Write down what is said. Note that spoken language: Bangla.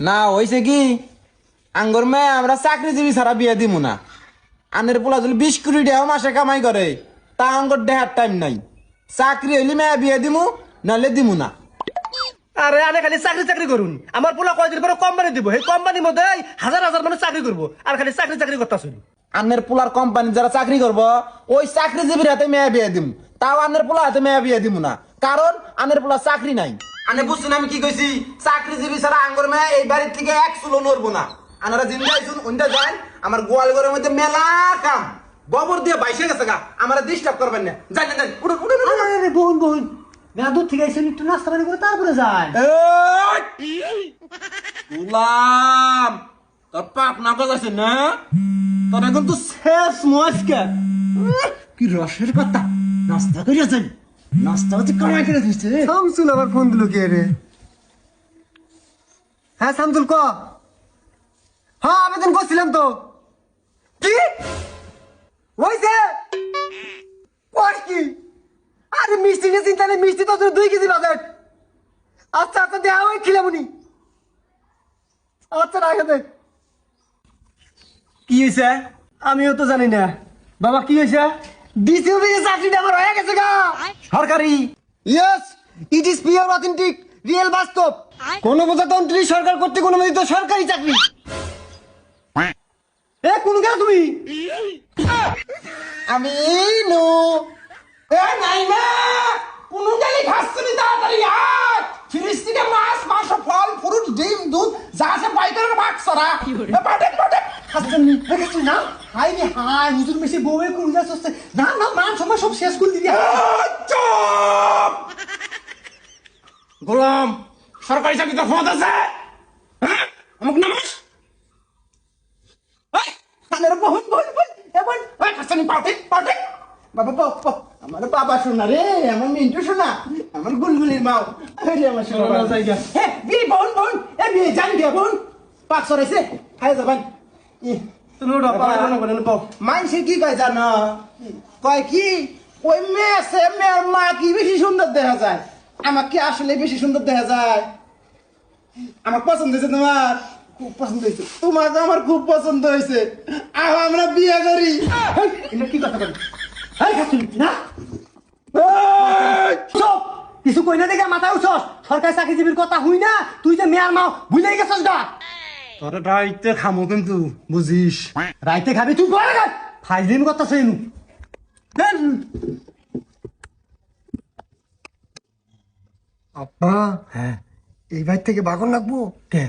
না হয়েছে কি আঙ্গর মেয়ে আমরা চাকরিজীবী ছাড়া বিয়ে দিব না। আনের পোলা যদি 20 কোটি টাকা মাসে কামাই করে তা আঙ্গর দেহার টাইম নাই। চাকরি হইলে মেয়ে বিয়ে দিমু নাহলে দিমু না। আরে আনে খালি চাকরি চাকরি করুন, আমার পোলা কয়দিন পরে কোম্পানি দিব, সেই কোম্পানির মধ্যে হাজার হাজার মানুষ চাকরি করবো, আর খালি চাকরি চাকরি করতেছুন। আনের পোলার কোম্পানি যারা চাকরি করব ওই চাকরিজীবীর হাতে মেয়ে বিয়ে দিমু, তাও আনের পোলা হাতে মেয়ে বিয়ে দিমু না, কারণ আনের পোলা চাকরি নাই। আনে বুঝছেন আমি কি কইছি? চাকরিজীবী ছাড়া আঙ্গর মেয়ে এই বাড়ির থেকে এক চুলো নড়বো না। আনারা জিন যাইছুন ওইটা যান, আমার গোয়াল ঘরের মধ্যে মেলা কাম গোবর দিয়ে বাইসে গেছে গা, আমার ডিস্টার্ব করবেন না। যান যান উঠুন উঠুন উঠুন। আরে বোন বোন, মেলা দূর থেকে আইসেন, একটু নাস্তা পানি করে তারপরে যায়। গুলাম তোর পাপ না গজাছে না, তোর এখন তো শেষ মস্কা। কি রসের কথা, নাস্তা করে যান, নাস্তা হচ্ছে কামাই করে দিচ্ছে। শামসুল আবার ফোন দিল কে রে? হ্যাঁ শামসুল ক। হ্যাঁ আবেদন করছিলাম তো। কি হয়েছে? কর কি? আরে মিষ্টি নিয়ে চিন্তা নেই, মিষ্টি তো 2 কেজি বাজেট। আচ্ছা আচ্ছা দেওয়া হয় খিলামুনি। আচ্ছা রাখে দে। কি হয়েছে আমিও তো জানি না। বাবা কি হয়েছে? ডিসিউবি চাকরিটা আমার হয়ে গেছে গা। সরকারি? Yes, it is pure authentic real বাস্তব। কোন প্রজাতন্ত্রী সরকার কর্তৃক অনুমোদিত সরকারি চাকরি। এ কোন গেল তুমি? আমি নু এ নাই না কোন গালি খাচ্ছিস তাড়াতাড়ি আয়। ফ্রিজ থেকে মাছ মাংস ফল ফ্রুট ডিম দুধ যা আছে পাইকারের ভাগ ছড়া পাটে পাটে খাচ্ছেন নি খাচ্ছেন না? হাই রে হাই, হুজুর মেশে বউয়ে কোন যা সস্তে না না মান সময় সব শেষ করে দিবি। চুপ গোলাম, সরকারি চাকরি তো ফোন আছে আমাকে নামাস। কানের বহন বহন বহন এবং খাচ্ছেন পাটে পাটে বাবা বাবা আমার বাবা শোনা রে, আমার মিন্টু শোনা, আমার গুলগুলির মাও। আরে আমার শোনা ভালো জায়গা। হ্যাঁ বিয়ে বহন বহন এ বিয়ে জান বিয়ে বহন পাক সরাইছে খাই যাবেন। তুমি ওটা পারো করে পাও। মানুষের কি কয় জানো? কয় কি ওই মেয়ে আছে, মেয়ের মা কি বেশি সুন্দর দেখা যায়, আমার কি আসলে বেশি সুন্দর দেখা যায়? আমার পছন্দ হয়েছে, তোমার খুব পছন্দ হয়েছে, তোমাকে আমার খুব পছন্দ হয়েছে, আহ আমরা বিয়ে করি। এটা কি কথা বলে? এই খাচ্ছিস না? চুপ! কিছু কই না দেখে মাথায় উঠছস। সরকারি চাকরিজীবীর কথা হুই না, তুই যে মেয়ার মা ভুলে গেছস গা। তোর রাইতে খামো কিন্তু বুঝিস। রাইতে খাবি তুই ঘরে খা। ফাইজিম কথা শুন। আব্বা হ্যাঁ এই ভাই থেকে বাগন লাগবো। কে?